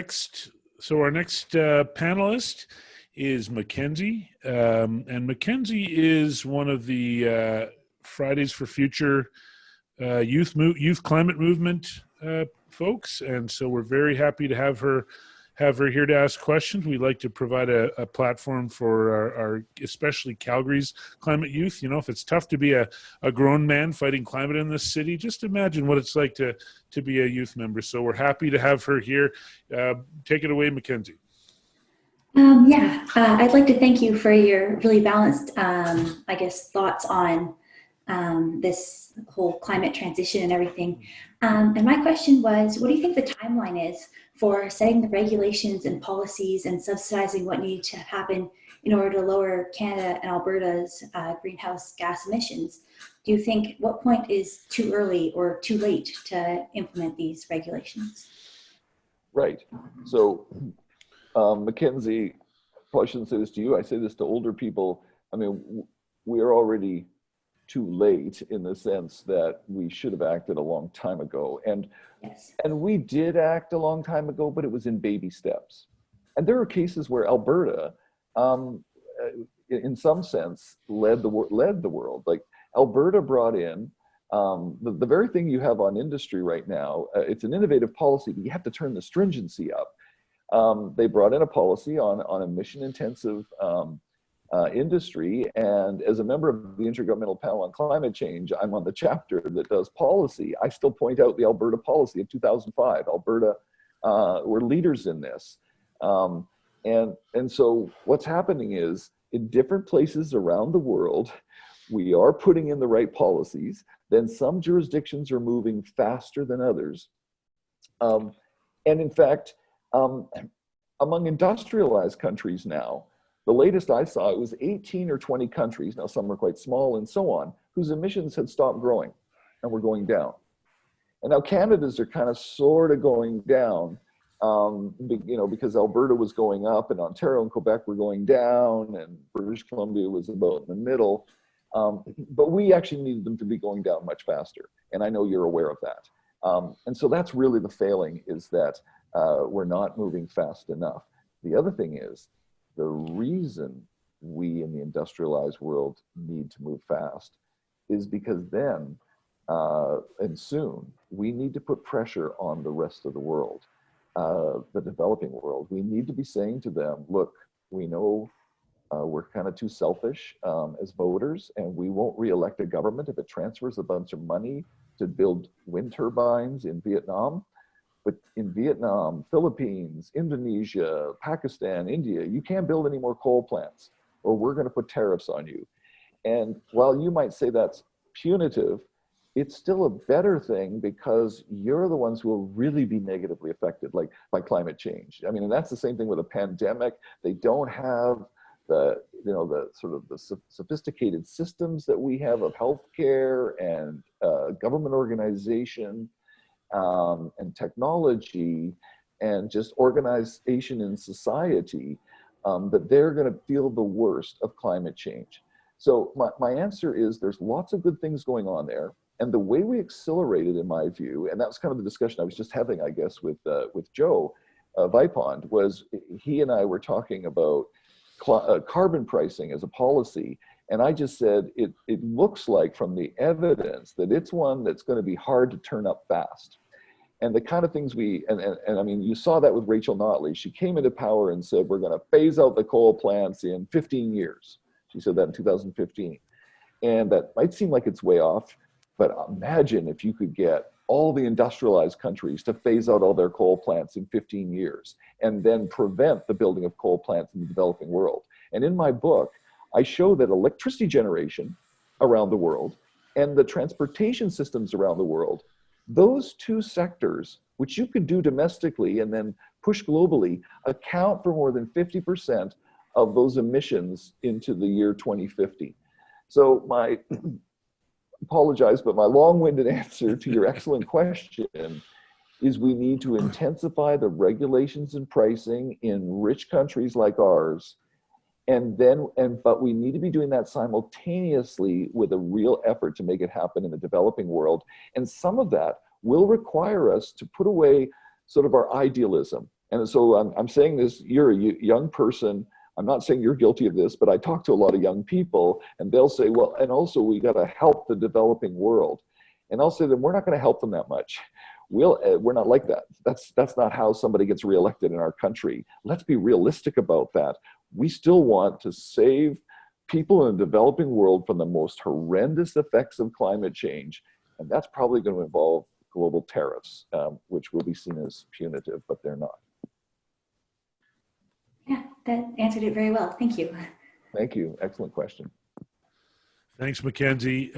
next panelist is Mackenzie, and Mackenzie is one of the Fridays for Future youth climate movement folks, and so we're very happy to have her here to ask questions. We'd like to provide a platform for our especially Calgary's climate youth. You know, if it's tough to be a grown man fighting climate in this city, just imagine what it's like to be a youth member. So we're happy to have her here. Take it away, Mackenzie. I'd like to thank you for your really balanced, thoughts on this whole climate transition and everything. And my question was, what do you think the timeline is for setting the regulations and policies and subsidizing what needs to happen in order to lower Canada and Alberta's greenhouse gas emissions? Do you think what point is too early or too late to implement these regulations? Right. So, Mackenzie, probably shouldn't say this to you. I say this to older people. I mean, we are already too late in the sense that we should have acted a long time ago. And yes. And we did act a long time ago, but it was in baby steps. And there are cases where Alberta, in some sense, led the world. Like Alberta brought in the very thing you have on industry right now. It's an innovative policy, but you have to turn the stringency up. They brought in a policy on emission-intensive industry, and as a member of the Intergovernmental Panel on Climate Change, I'm on the chapter that does policy. I still point out the Alberta policy of 2005. Alberta were leaders in this. And so what's happening is, in different places around the world, we are putting in the right policies. Then some jurisdictions are moving faster than others. And in fact, among industrialized countries now, the latest I saw, it was 18 or 20 countries, now some are quite small and so on, whose emissions had stopped growing and were going down. And now Canada's are kind of sort of going down, because Alberta was going up and Ontario and Quebec were going down and British Columbia was about in the middle. But we actually needed them to be going down much faster. And I know you're aware of that. And so that's really the failing, is that we're not moving fast enough. The other thing is, the reason we in the industrialized world need to move fast is because then, and soon, we need to put pressure on the rest of the world, the developing world. We need to be saying to them, look, we know we're kind of too selfish as voters, and we won't re-elect a government if it transfers a bunch of money to build wind turbines in Vietnam. But in Vietnam, Philippines, Indonesia, Pakistan, India, you can't build any more coal plants, or we're going to put tariffs on you. And while you might say that's punitive, it's still a better thing, because you're the ones who will really be negatively affected, like by climate change. I mean, and that's the same thing with a pandemic. They don't have the sort of the sophisticated systems that we have of healthcare and government organization. And technology and just organization in society, that they're going to feel the worst of climate change. So my answer is, there's lots of good things going on there. And the way we accelerated, in my view, and that's kind of the discussion I was just having, I guess, with Joe Vipond, was he and I were talking about carbon pricing as a policy. And I just said, it looks like from the evidence that it's one that's going to be hard to turn up fast. And the kind of things and I mean, you saw that with Rachel Notley. She came into power and said, we're going to phase out the coal plants in 15 years. She said that in 2015. And that might seem like it's way off, but imagine if you could get all the industrialized countries to phase out all their coal plants in 15 years and then prevent the building of coal plants in the developing world. And in my book, I show that electricity generation around the world and the transportation systems around the world, those two sectors, which you could do domestically and then push globally, account for more than 50% of those emissions into the year 2050. So apologize, but my long-winded answer to your excellent question is, we need to intensify the regulations and pricing in rich countries like ours. But we need to be doing that simultaneously with a real effort to make it happen in the developing world. And some of that will require us to put away sort of our idealism And so I'm saying this, you're a young person. I'm not saying you're guilty of this, but I talk to a lot of young people and they'll say, well, and also we got to help the developing world. And I'll say that we're not going to help them that much. We're not like that. That's not how somebody gets reelected in our country. Let's be realistic about that. We still want to save people in the developing world from the most horrendous effects of climate change. And that's probably going to involve global tariffs, which will be seen as punitive, but they're not. Yeah, that answered it very well. Thank you. Thank you. Excellent question. Thanks, Mackenzie.